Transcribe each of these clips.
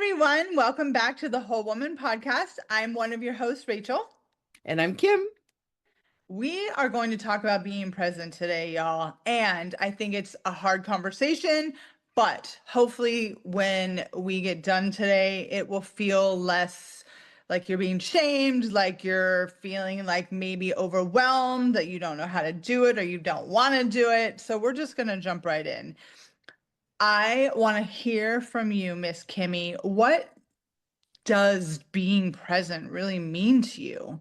everyone. Welcome back to the Whole Woman Podcast. I'm one of your hosts, Rachel. And I'm Kim. We are going to talk about being present today, y'all. And I think it's a hard conversation, but hopefully, when we get done today, it will feel less like you're being shamed, like you're feeling like maybe overwhelmed, that you don't know how to do it or you don't want to do it. So, we're just going to jump right in. I want to hear from you, Miss Kimmy. What does being present really mean to you?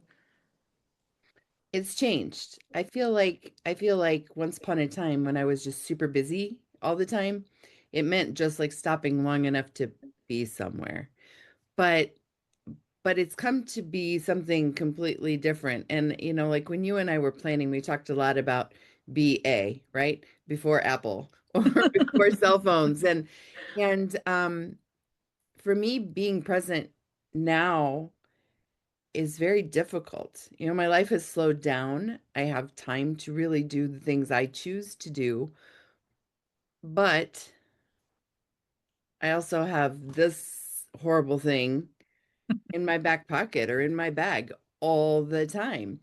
It's changed. I feel like once upon a time when I was just super busy all the time, it meant just like stopping long enough to be somewhere. But but it's come to be something completely different. And like when you and I were planning, we talked a lot about BA, right? Before Apple or before cell phones. And for me, being present now is very difficult. My life has slowed down. I have time to really do the things I choose to do, but I also have this horrible thing in my back pocket or in my bag all the time.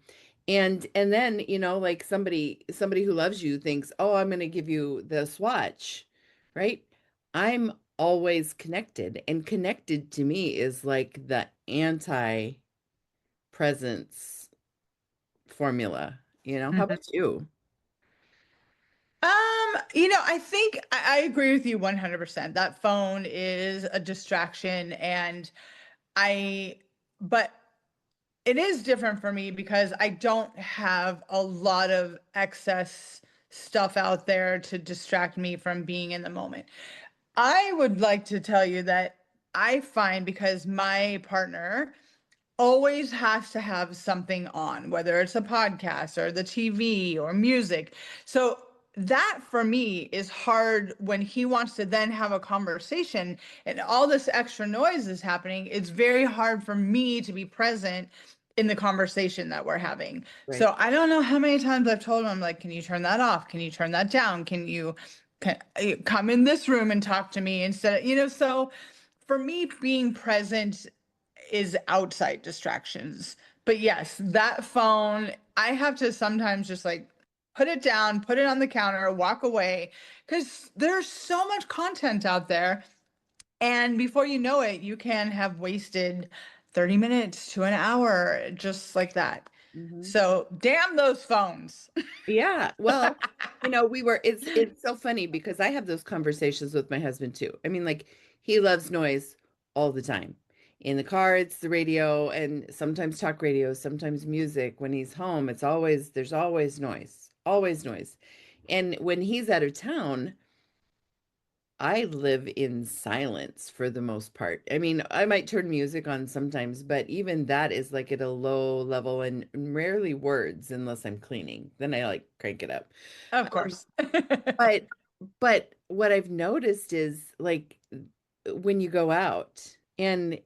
And then, like somebody who loves you thinks, "Oh, I'm going to give you this watch." Right? I'm always connected, and connected to me is like the anti presence formula. How Mhm. about you? I think I agree with you 100%. That phone is a distraction and I but it is different for me because I don't have a lot of excess stuff out there to distract me from being in the moment. I would like to tell you that I find because my partner always has to have something on, whether it's a podcast or the TV or music. So that for me is hard when he wants to then have a conversation and all this extra noise is happening. It's very hard for me to be present in the conversation that we're having. Right. So I don't know how many times I've told him, I'm like, can you turn that off? Can you turn that down? Can you come in this room and talk to me instead of, so for me, being present is outside distractions. But yes, that phone, I have to sometimes just like put it down, put it on the counter, walk away because there's so much content out there. And before you know it, you can have wasted 30 minutes to an hour just like that. Hmm. So, damn those phones. Yeah. Well, it's so funny because I have those conversations with my husband too. I mean, like he loves noise all the time. In the car, it's the radio and sometimes talk radio, sometimes music. When he's home, there's always noise, always noise. And when he's out of town, I live in silence for the most part. I mean, I might turn music on sometimes, but even that is like at a low level and rarely words unless I'm cleaning. Then I like crank it up. Of Um, course. but but what I've noticed is like when you go out and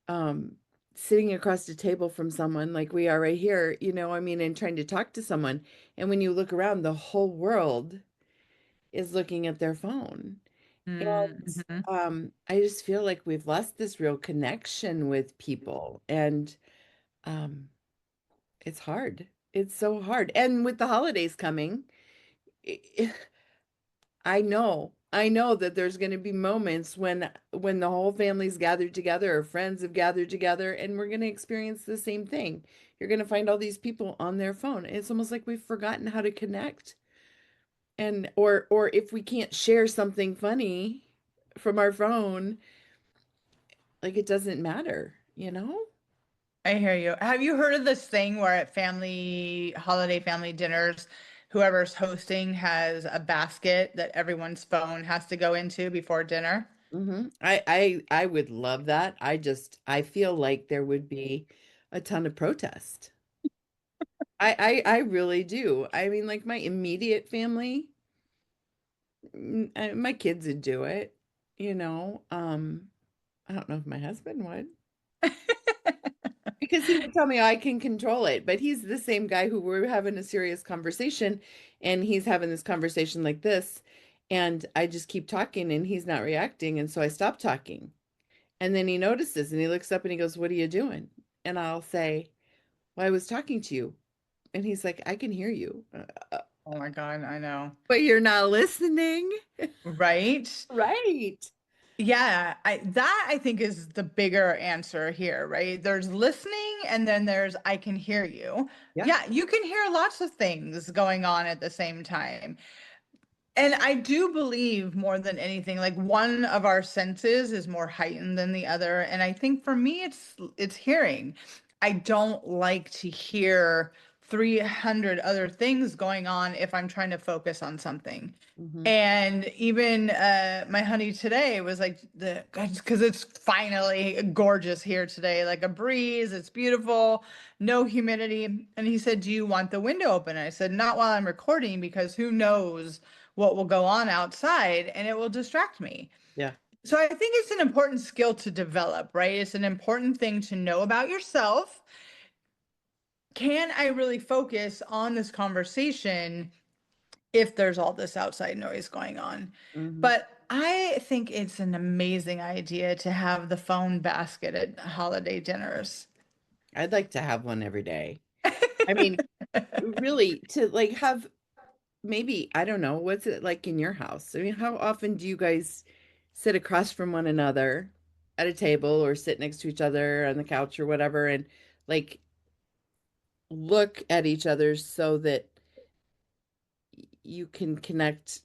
um sitting across the table from someone like we are right here, I mean, and trying to talk to someone, and when you look around, the whole world is looking at their phone. And Mhm. I just feel like we've lost this real connection with people, and um, it's hard. It's so hard. And with the holidays coming, i- I know that there's going to be moments when the whole family's gathered together or friends have gathered together, and we're going to experience the same thing. You're going to find all these people on their phone. It's almost like we've forgotten how to connect. And or if we can't share something funny from our phone, like it doesn't matter? I hear you. Have you heard of this thing where at holiday family dinners, whoever's hosting has a basket that everyone's phone has to go into before dinner? I would love that. I feel like there would be a ton of protest. I really do. I mean, like my immediate family, my kids would do it, you know. I don't know if my husband would. Because he would tell me I can control it, but he's the same guy who we're having a serious conversation and he's having this conversation like this, and I just keep talking and he's not reacting, and so I stop talking. And then he notices and he looks up and he goes, "What are you doing?" And I'll say, "Well, I was talking to you." And he's like, "I can hear you, Oh my God, I know. but you're not listening." Right? Right. Yeah, that I think is the bigger answer here, right? There's listening and then there's I can hear you. Yeah. Yeah, you can hear lots of things going on at the same time. And I do believe more than anything, like one of our senses is more heightened than the other. And I think for me, it's hearing. I don't like to hear 300 other things going on if I'm trying to focus on something. Hmm. And even my honey today was like the because it's finally gorgeous here today, like a breeze, it's beautiful, no humidity. And he said, "Do you want the window open?" And I said, "Not while I'm recording, because who knows what will go on outside and it will distract me." Yeah. So I think it's an important skill to develop, right? It's an important thing to know about yourself. Can I really focus on this conversation if there's all this outside noise going on? Hmm. But I think it's an amazing idea to have the phone basket at holiday dinners. I'd like to have one every day. I mean, really, to like have maybe, I don't know, what's it like in your house? I mean, how often do you guys sit across from one another at a table or sit next to each other on the couch or whatever and like look at each other so that you can connect?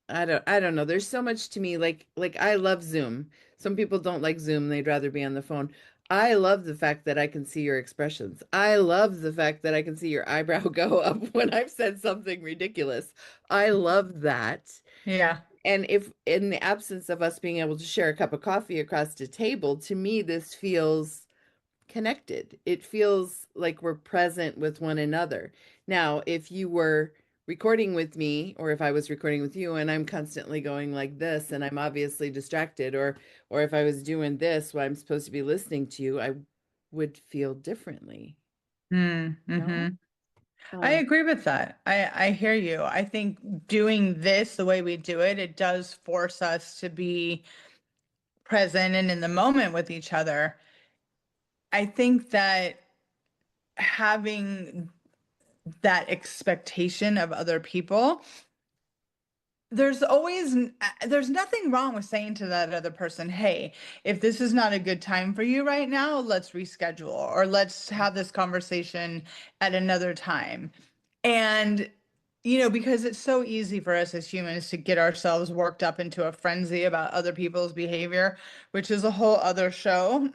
I don't know. There's so much to me like I love Zoom. Some people don't like Zoom, they'd rather be on the phone. I love the fact that I can see your expressions. I love the fact that I can see your eyebrow go up when I've said something ridiculous. I love that. Yeah. And if in the absence of us being able to share a cup of coffee across the table, to me this feels connected. It feels like we're present with one another. Now, if you were recording with me or if I was recording with you and I'm constantly going like this and I'm obviously distracted or if I was doing this while I'm supposed to be listening to you, I would feel differently. No? Mm-hmm. I Um, agree with that. I hear you. I think doing this the way we do it, it does force us to be present and in the moment with each other. I think that having that expectation of other people, there's nothing wrong with saying to that other person, "Hey, if this is not a good time for you right now, let's reschedule or let's have this conversation at another time." And because it's so easy for us as humans to get ourselves worked up into a frenzy about other people's behavior, which is a whole other show.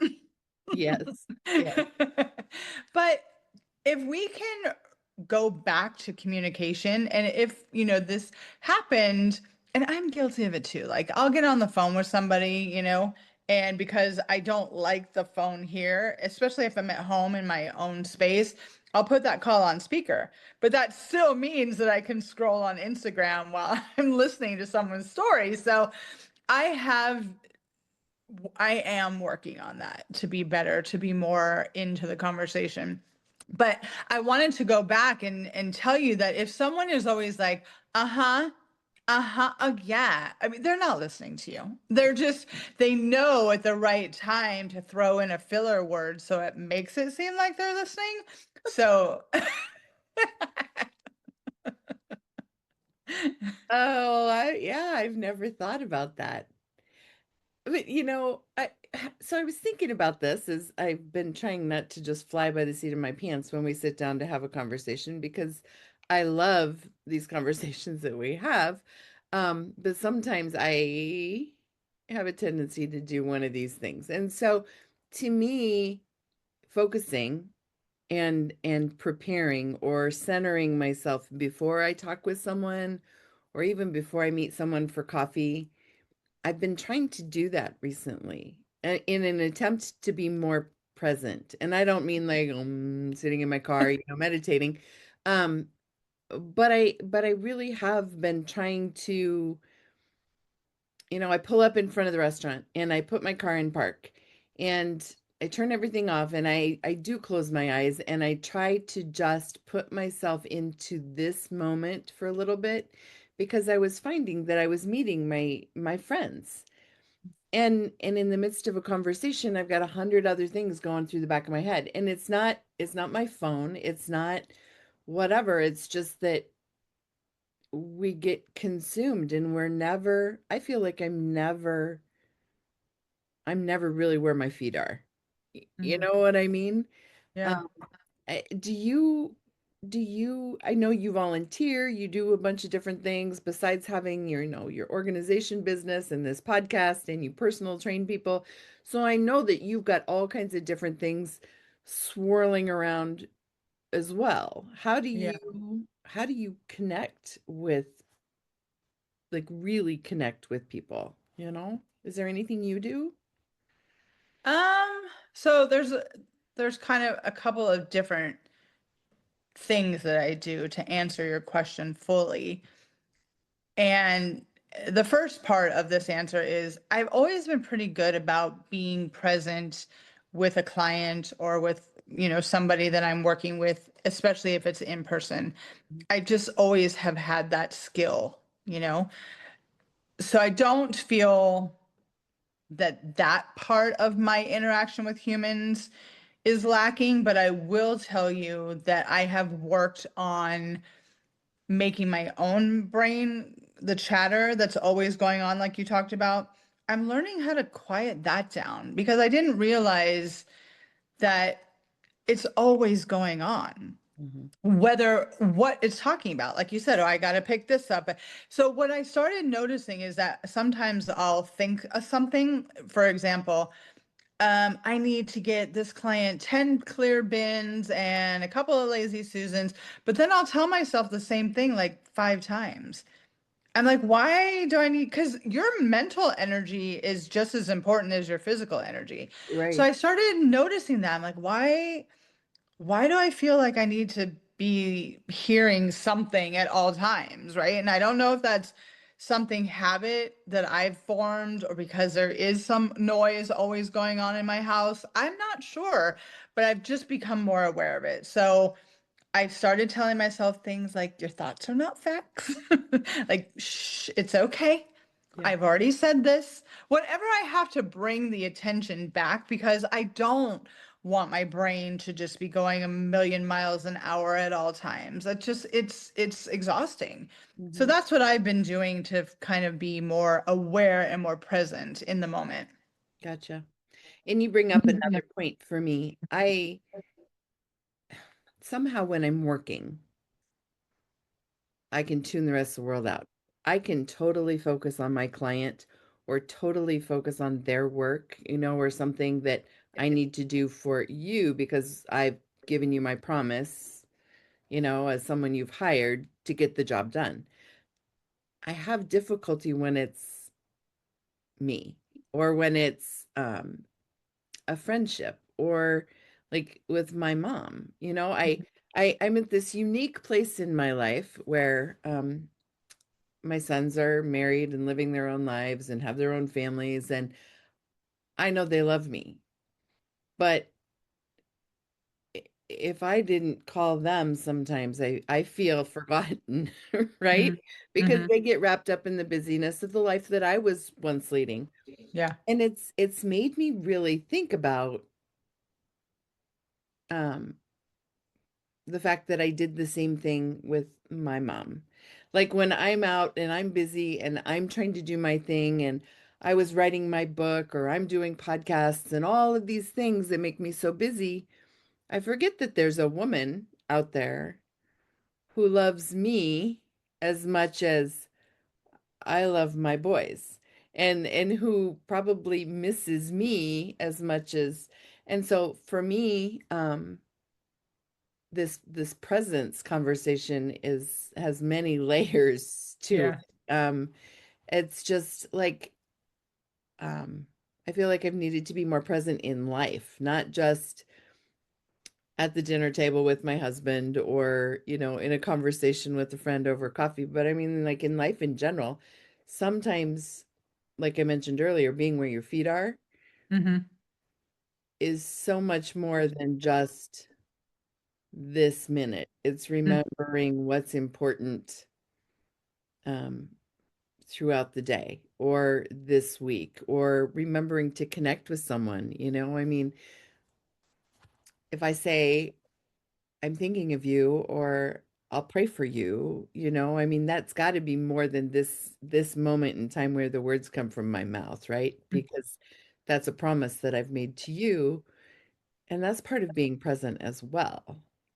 yes. Yes. But if we can go back to communication, and if, this happened, and I'm guilty of it too, like I'll get on the phone with somebody, and because I don't like the phone here, especially if I'm at home in my own space, I'll put that call on speaker. But that still means that I can scroll on Instagram while I'm listening to someone's story. So I have I am working on that to be better, to be more into the conversation. But I wanted to go back and tell you that if someone is always like, uh-huh, uh-huh, oh yeah. I mean, they're not listening to you. They know at the right time to throw in a filler word so it makes it seem like they're listening. So, Oh, yeah, I've never thought about that. But so I was thinking about this as I've been trying not to just fly by the seat of my pants when we sit down to have a conversation because I love these conversations that we have. But sometimes I have a tendency to do one of these things. And so to me, focusing and preparing or centering myself before I talk with someone or even before I meet someone for coffee, I've been trying to do that recently in an attempt to be more present. And I don't mean like sitting in my car, meditating. Um, but I really have been trying to, I pull up in front of the restaurant and I put my car in park and I turn everything off and I do close my eyes and I try to just put myself into this moment for a little bit because I was finding that I was meeting my friends And in the midst of a conversation, I've got 100 other things going through the back of my head. And it's not my phone, it's not whatever. It's just that we get consumed and I feel like I'm never really where my feet are. You Mhm. know what I mean? Yeah. Um, do you I know you volunteer, you do a bunch of different things besides having your organization business and this podcast, and you personal train people. So I know that you've got all kinds of different things swirling around as well. Yeah. How do you connect with, like, really connect with people, you know? Is there anything you do? Um, so there's kind of a couple of different things that I do to answer your question fully. And the first part of this answer is I've always been pretty good about being present with a client or with, somebody that I'm working with, especially if it's in person. I just always have had that skill. So I don't feel that that part of my interaction with humans is lacking, but I will tell you that I have worked on making my own brain, the chatter that's always going on, like you talked about. I'm learning how to quiet that down because I didn't realize that it's always going on, Mhm. whether what it's talking about. Like you said, oh, I got to pick this up. So what I started noticing is that sometimes I'll think of something, for example, I need to get this client 10 clear bins and a couple of lazy Susans, but then I'll tell myself the same thing like 5 times. I'm like, why do I need, because your mental energy is just as important as your physical energy. So Right. I started noticing that. I'm like, why do I feel like I need to be hearing something at all times, right? And I don't know if that's something habit that I've formed or because there is some noise always going on in my house. I'm not sure, but I've just become more aware of it. So I started telling myself things like, your thoughts are not facts. Like, shh, it's okay. Yeah. I've already said this. Whatever I have to bring the attention back because I don't want my brain to just be going a million miles an hour at all times. It's exhausting. So Mhm. that's what I've been doing to kind of be more aware and more present in the moment. Gotcha. And you bring up another point for me. I somehow, when I'm working, I can tune the rest of the world out. I can totally focus on my client or totally focus on their work, or something that I need to do for you because I've given you my promise, as someone you've hired to get the job done. I have difficulty when it's me, or when it's a friendship, or like with my mom. I'm at this unique place in my life where my sons are married and living their own lives and have their own families, and I know they love me. But if I didn't call them, sometimes I feel forgotten, right? Mhm. Because Mhm. they get wrapped up in the busyness of the life that I was once leading. Yeah. And it's made me really think about um the fact that I did the same thing with my mom. Like, when I'm out and I'm busy and I'm trying to do my thing, and I was writing my book, or I'm doing podcasts and all of these things that make me so busy, I forget that there's a woman out there who loves me as much as I love my boys, and who probably misses me as much as. And so for me, this presence conversation has many layers to Yeah. it. It's just like, um I feel like I've needed to be more present in life, not just at the dinner table with my husband, or in a conversation with a friend over coffee, but I mean, like, in life in general. Sometimes, like I mentioned earlier, being where your feet are Mhm. is so much more than just this minute. It's remembering what's important um throughout the day. or this week or remembering to connect with someone, I mean, if I say I'm thinking of you or I'll pray for you, I mean, that's got to be more than this moment in time where the words come from my mouth, right? Because that's a promise that I've made to you, and that's part of being present as well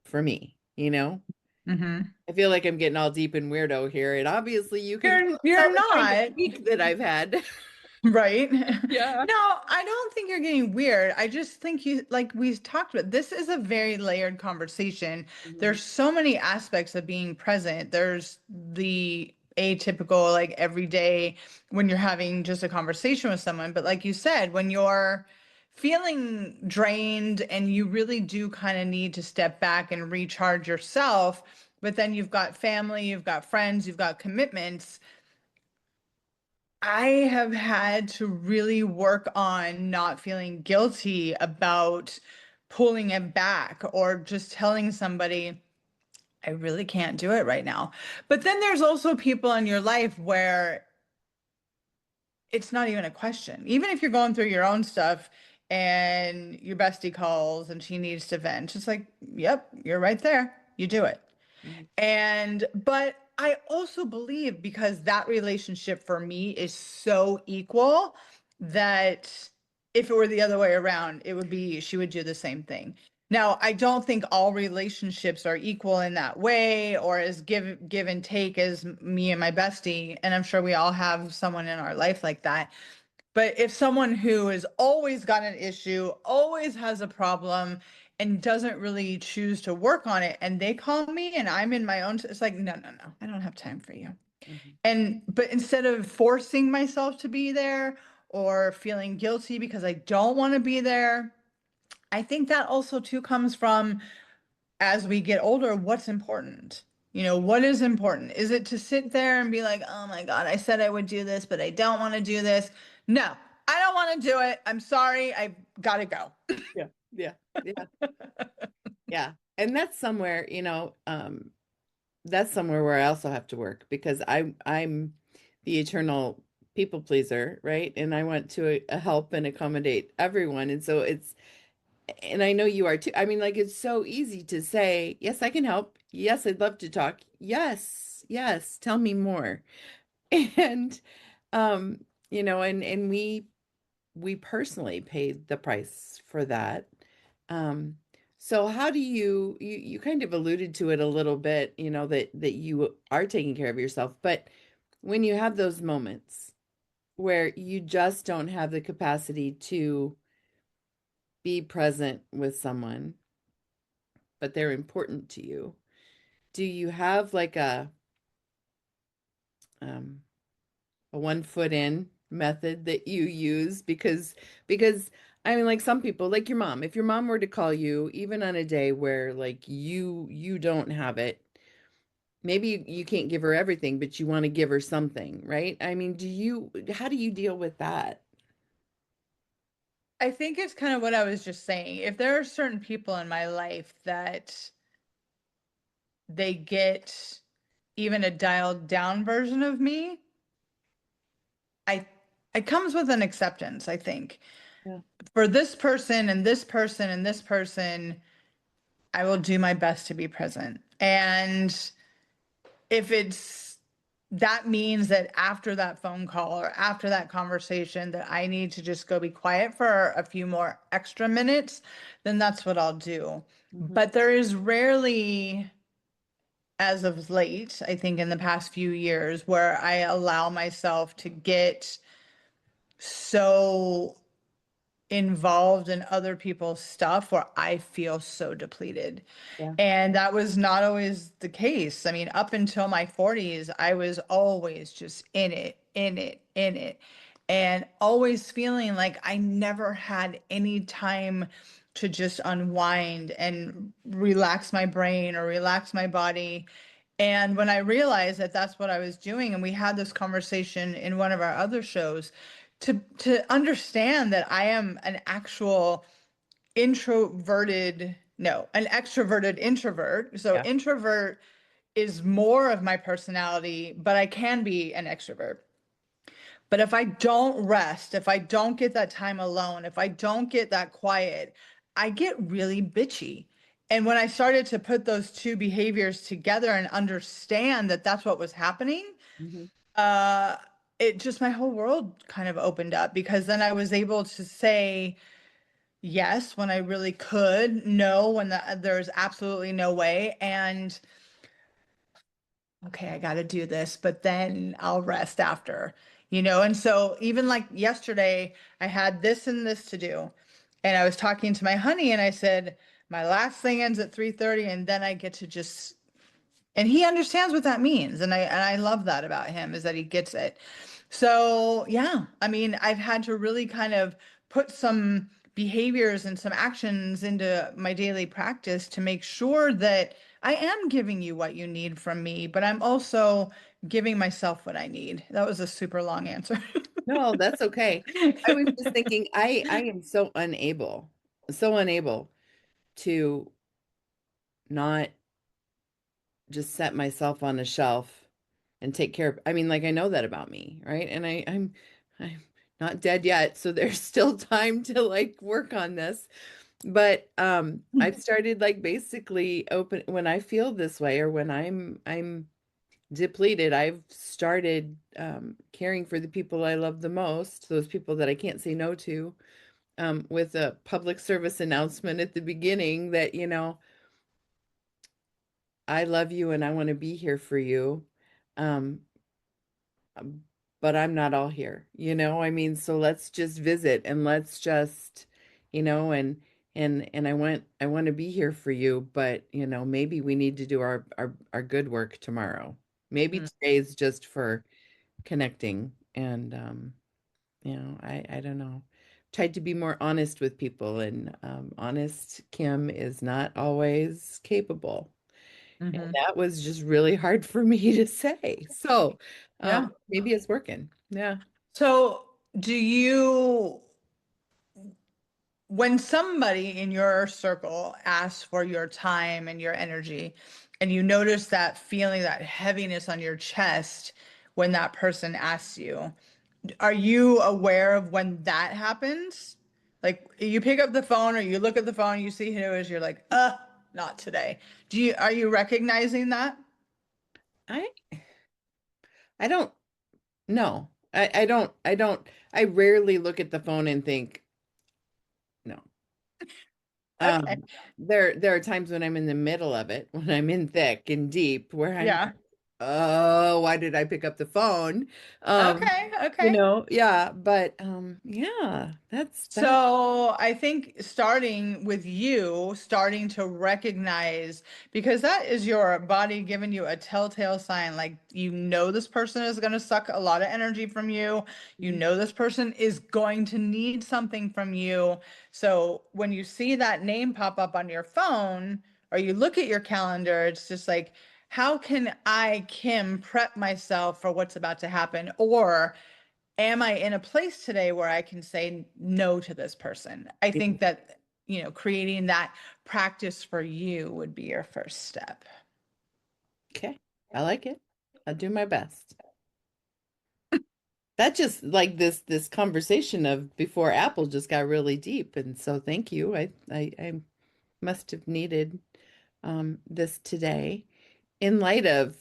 for me. Mm-hmm. I feel like I'm getting all deep and weirdo here, and obviously you can tell You're the kind of not. week that I've had. Right? Yeah. No, I don't think you're getting weird. I just think like we talked about, this is a very layered conversation. Mhm. There's so many aspects of being present. There's the atypical, like everyday when you're having just a conversation with someone. But like you said, when you're feeling drained and you really do kind of need to step back and recharge yourself, but then you've got family, you've got friends, you've got commitments. I have had to really work on not feeling guilty about pulling it back or just telling somebody, I really can't do it right now. But then there's also people in your life where it's not even a question. Even if you're going through your own stuff and your bestie calls and she needs to vent, it's like, yep, you're right there. You do it. Mhm. But I also believe because that relationship for me is so equal that if it were the other way around, it would be she would do the same thing. Now, I don't think all relationships are equal in that way or as give and take as me and my bestie. And I'm sure we all have someone in our life like that. But if someone who has always got an issue, always has a problem, and doesn't really choose to work on it, and they call me and I'm in my own, it's like, no, no, no, I don't have time for you. Mhm. But instead of forcing myself to be there or feeling guilty because I don't want to be there, I think that also too comes from as we get older, what's important? What is important? Is it to sit there and be like, oh my God, I said I would do this, but I don't want to do this? No, I don't want to do it. I'm sorry. I've got to go. Yeah. Yeah. Yeah. Yeah. And that's somewhere where I also have to work because I'm the eternal people pleaser, right? And I want to help and accommodate everyone. And I know you are too. I mean, like it's so easy to say, yes, I can help. Yes, I'd love to talk. Yes, yes, tell me more. And um, and we personally paid the price for that. Um, so how do you kind of alluded to it a little bit, that you are taking care of yourself, but when you have those moments where you just don't have the capacity to be present with someone, but they're important to you, do you have like um a 1 foot in method that you use? Because I mean, like some people, like your mom, if your mom were to call you even on a day where like you don't have it, maybe you can't give her everything, but you want to give her something, right? I mean, how do you deal with that? I think it's kind of what I was just saying. If there are certain people in my life that they get even a dialed down version of me, I it comes with an acceptance, I think. Yeah. For this person and this person and this person, I will do my best to be present. And if that means that after that phone call or after that conversation that I need to just go be quiet for a few more extra minutes, then that's what I'll do. Mhm. But there is rarely, as of late, I think in the past few years, where I allow myself to get so involved in other people's stuff where I feel so depleted. Yeah. And that was not always the case. I mean, up until my 40s, I was always just in it, in it, in it, and always feeling like I never had any time to just unwind and relax my brain or relax my body. And when I realized that that's what I was doing, and we had this conversation in one of our other shows, to understand that I am an actual introverted, no, an extroverted introvert. So Yeah. introvert is more of my personality, but I can be an extrovert. But if I don't rest, if I don't get that time alone, if I don't get that quiet, I get really bitchy. And when I started to put those two behaviors together and understand that that's what was happening, Mhm. uh, it just, my whole world kind of opened up because then I was able to say yes when I really could, no when there's absolutely no way, and okay, I got to do this, but then I'll rest after, And so even like yesterday, I had this and this to do. And I was talking to my honey and I said, my last thing ends at 3:30 and then I get to just, and he understands what that means. And I love that about him is that he gets it. So, yeah, I mean, I've had to really kind of put some behaviors and some actions into my daily practice to make sure that I am giving you what you need from me, but I'm also giving myself what I need. That was a super long answer. No, that's okay. I was just thinking, I am so unable to not just set myself on a shelf and take care of. I mean, like I know that about me, right? And I'm not dead yet, so there's still time to like work on this. But I've started like basically open when I feel this way or when I'm depleted, I've started caring for the people I love the most, those people that I can't say no to, with a public service announcement at the beginning that, I love you and I want to be here for you. Um, but I'm not all here, I mean, so let's just visit and let's just, and I want to be here for you, but maybe we need to do our good work tomorrow. Maybe Mhm. today is just for connecting and I don't know. Tried to be more honest with people and honest Kim is not always capable. And Mhm. that was just really hard for me to say. So, Yeah. maybe it's working. Yeah. So, do you, when somebody in your circle asks for your time and your energy, and you notice that feeling, that heaviness on your chest when that person asks you, are you aware of when that happens? Like you pick up the phone or you look at the phone, you see who it is, you're like, not today. Are you recognizing that? I I don't know. I rarely look at the phone and think, no. Okay. There are times when I'm in the middle of it, when I'm in thick and deep, where I'm Yeah. like, oh, why did I pick up the phone? Okay. Okay. Yeah, but yeah, that's that. So I think starting with you, starting to recognize, because that is your body giving you a telltale sign, like this person is going to suck a lot of energy from you. Mhm. This person is going to need something from you. So when you see that name pop up on your phone or you look at your calendar, it's just like, how can I, Kim, prep myself for what's about to happen? Or am I in a place today where I can say no to this person? I Yeah. think that, creating that practice for you would be your first step. Okay, I like it. I'll do my best. That just like this conversation of before Apple just got really deep, and so thank you. I must have needed this today in light of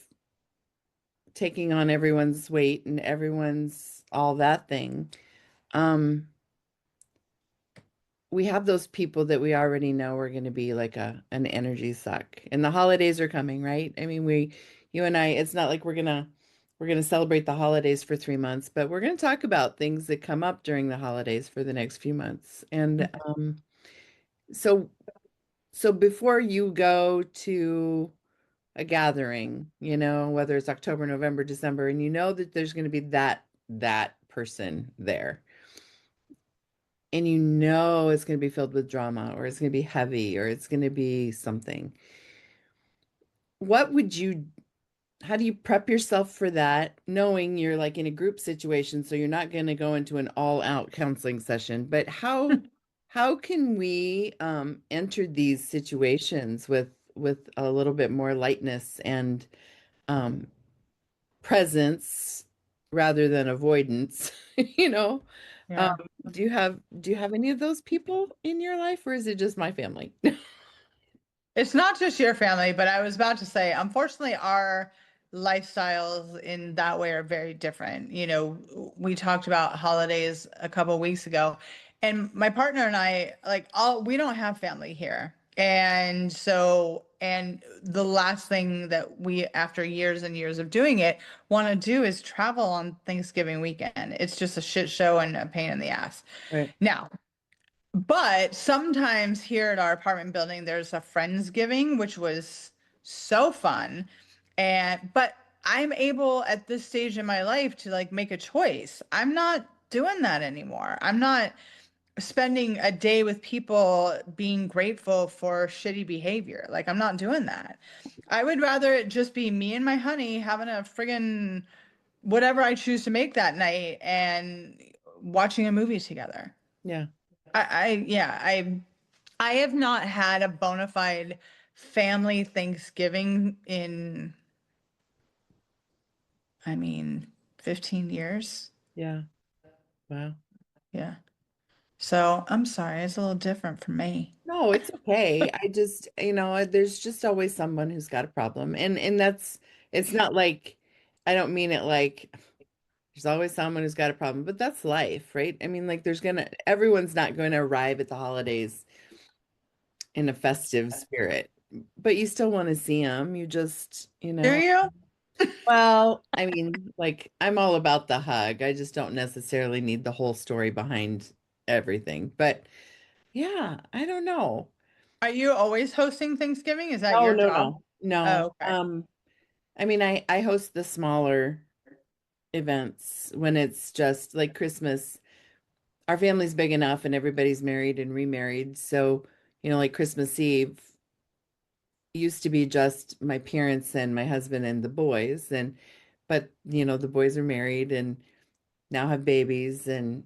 taking on everyone's weight and everyone's all that thing. Um, we have those people that we already know are going to be like an energy suck. And the holidays are coming, right? I mean, you and I, it's not like we're gonna celebrate the holidays for 3 months, but we're gonna talk about things that come up during the holidays for the next few months. And so so before you go to a gathering, whether it's October, November, December, and you know that there's going to be that person there, and it's going to be filled with drama, or it's going to be heavy, or it's going to be something. What would you, how do you prep yourself for that, knowing you're like in a group situation, so you're not going to go into an all-out counseling session, but how can we enter these situations with a little bit more lightness and um presence rather than avoidance, you know. Um, Yeah. do you have any of those people in your life, or is it just my family? It's not just your family, but I was about to say, unfortunately, our lifestyles in that way are very different. You know, we talked about holidays a couple of weeks ago, and my partner and I, like, all we don't have family here. And so, and the last thing that we, after years and years of doing it, want to do is travel on Thanksgiving weekend. It's just a shit show and a pain in the ass. Right. Now, but sometimes here at our apartment building, there's a Friendsgiving, which was so fun. But I'm able at this stage in my life to like make a choice. I'm not doing that anymore. I'm not spending a day with people being grateful for shitty behavior. Like, I'm not doing that. I would rather it just be me and my honey having a friggin' whatever I choose to make that night and watching a movie together. Yeah. Yeah, I have not had a bona fide family Thanksgiving in, I mean, 15 years. Yeah. Wow. Yeah. So I'm sorry, it's a little different for me. No, it's okay. I just, there's just always someone who's got a problem. And that's it's not like I don't mean it like there's always someone who's got a problem, but that's life, right? I mean, like everyone's not going to arrive at the holidays in a festive spirit, but you still want to see them. You just, Do you? well, I mean, like I'm all about the hug. I just don't necessarily need the whole story behind everything. But yeah, I don't know. Are you always hosting Thanksgiving? Is that No, your no, job? no. No. Oh, okay. I mean, I host the smaller events when it's just like Christmas. Our family's big enough and everybody's married and remarried. So, like Christmas Eve used to be just my parents and my husband and the boys. But, the boys are married and now have babies and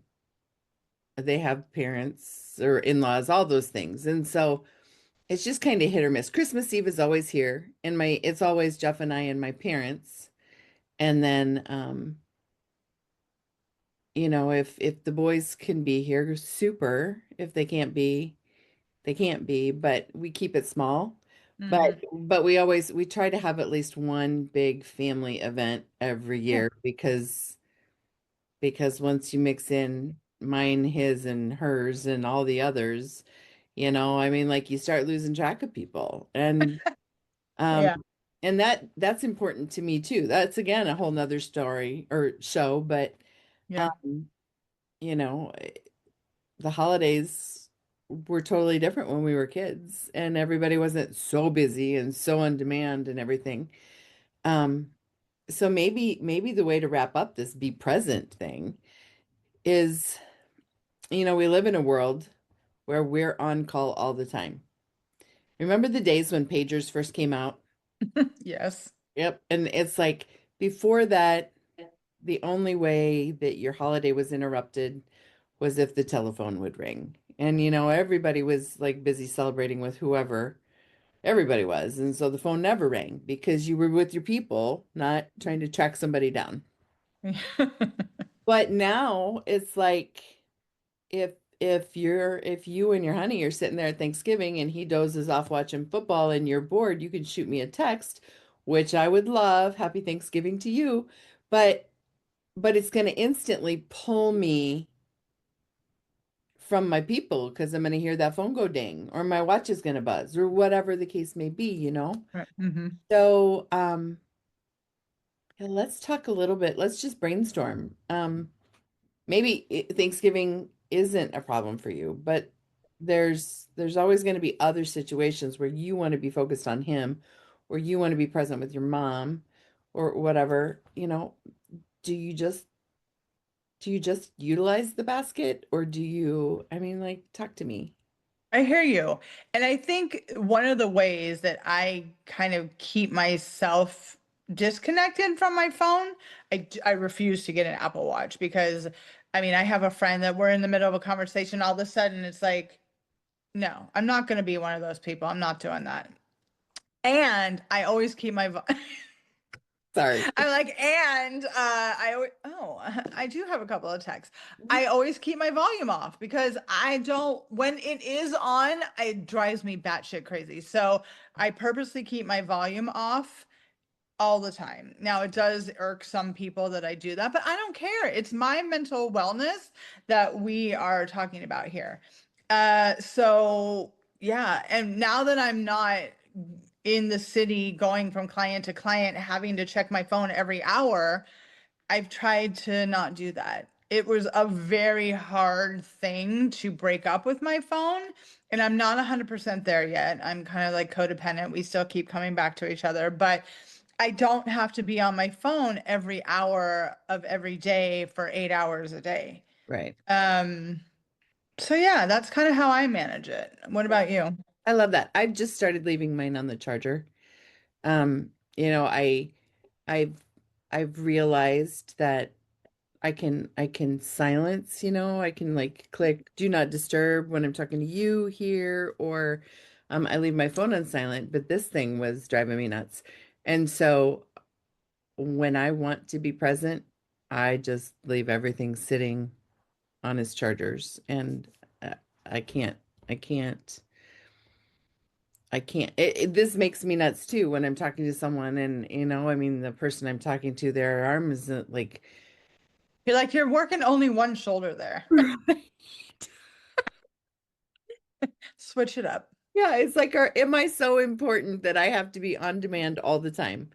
they have parents or in-laws, all those things. And so it's just kind of hit or miss. Christmas Eve is always here and it's always Jeff and I and my parents. And then, if the boys can be here, super. If they can't be, they can't be, but we keep it small. Hmm. But we try to have at least one big family event every Yeah. year because once you mix in mine, his and hers and all the others, I mean like you start losing track of people. Um Yeah. and that's important to me too. That's again a whole nother story or show, but Yeah. um, you know, the holidays were totally different when we were kids and everybody wasn't so busy and so on demand and everything. Um, so maybe the way to wrap up this be present thing is, we live in a world where we're on call all the time. Remember the days when pagers first came out? Yes. Yep. And it's like before that, the only way that your holiday was interrupted was if the telephone would ring. And everybody was like busy celebrating with whoever everybody was. And so the phone never rang because you were with your people, not trying to track somebody down. But now it's like if you and your honey are sitting there at Thanksgiving and he dozes off watching football and you're bored, you can shoot me a text, which I would love. Happy Thanksgiving to you. But it's going to instantly pull me from my people because I'm going to hear that phone go ding or my watch is going to buzz or whatever the case may be. Right. Hmm. So, yeah, let's talk a little bit. Let's just brainstorm. Maybe Thanksgiving isn't a problem for you, but there's always going to be other situations where you want to be focused on him or you want to be present with your mom or whatever. Do you just do you just utilize the basket or I mean, like, talk to me. I hear you. And I think one of the ways that I kind of keep myself disconnected from my phone, I refuse to get an Apple Watch because I mean, I have a friend that we're in the middle of a conversation, all of a sudden it's like, no, I'm not going to be one of those people. I'm not doing that. And I always keep my Sorry. I'm like, and I do have a couple of texts. Mhm. I always keep my volume off because I don't, when it is on, it drives me batshit crazy. So I purposely keep my volume off all the time. Now, it does irk some people that I do that, but I don't care. It's my mental wellness that we are talking about here. So yeah, and now that I'm not in the city going from client to client, having to check my phone every hour, I've tried to not do that. It was a very hard thing to break up with my phone, and I'm not 100% there yet. I'm kind of like codependent. We still keep coming back to each other, but I don't have to be on my phone every hour of every day for 8 hours a day. Right. Um, so yeah, that's kind of how I manage it. What about you? I love that. I've just started leaving mine on the charger. You know, I've I've realized that I can silence, I can like click do not disturb when I'm talking to you here, or I leave my phone on silent, but this thing was driving me nuts. And so when I want to be present, I just leave everything sitting on his chargers, and uh, I can't I can't I can't. This makes me nuts too when I'm talking to someone, and I mean, the person I'm talking to, their arm is like, You're like, you're working only one shoulder there. right. Switch it up. Yeah, it's like, am I so important that I have to be on demand all the time?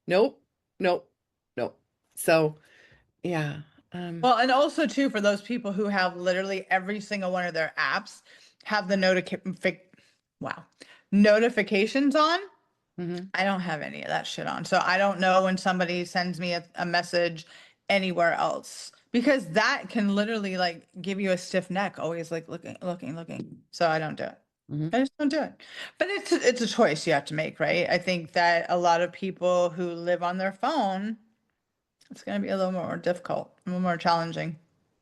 Nope, nope, nope. So, yeah, Well, and also too, for those people who have literally every single one of their apps have the notifications on. mhm, I don't have any of that shit on. So I don't know when somebody sends me a message anywhere else because that can literally like give you a stiff neck, always like looking, looking, looking. So I don't do it. mhm. I just don't do it. But it's a choice you have to make, right? I think that a lot of people who live on their phone, it's going to be a little more difficult, a little more challenging.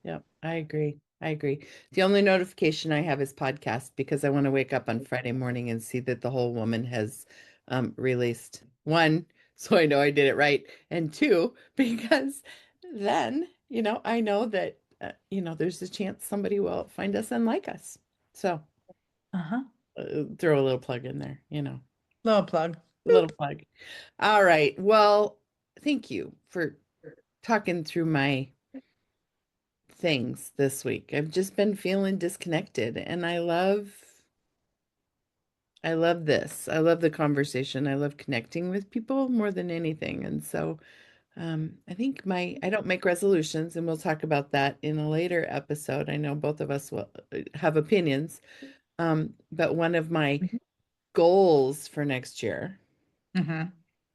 Yep, I agree. I agree. The only notification I have is podcast because I want to wake up on Friday morning and see that the whole woman has released. One, so I know I did it right, and two, because then, I know that there's a chance somebody will find us and like us. So, Uh-huh. throw a little plug in there, Little plug. a little plug. All right. Well, thank you for talking through my things this week. I've just been feeling disconnected, and I love this. I love the conversation. I love connecting with people more than anything. And so I think I don't make resolutions, and we'll talk about that in a later episode. I know both of us will have opinions. But one of my goals for next year Mm-hmm.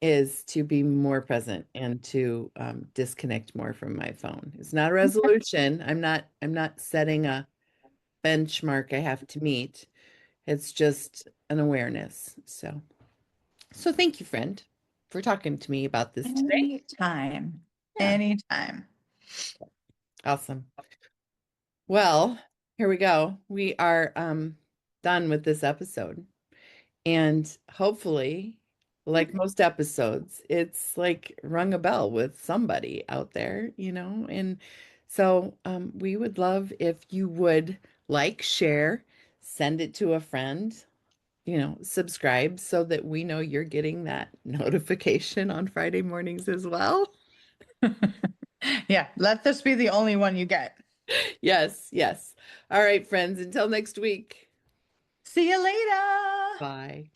is to be more present and to disconnect more from my phone. It's not a resolution. I'm not setting a benchmark I have to meet. It's just an awareness. So thank you, friend, for talking to me about this today. Anytime. Yeah, Anytime. awesome. Well, here we go. We are done with this episode. And hopefully, like most episodes, it's like rung a bell with somebody out there, And so we would love if you would like, share, send it to a friend, subscribe so that we know you're getting that notification on Friday mornings as well. Yeah, let this be the only one you get. Yes, yes. All right, friends, until next week. See you later. Bye.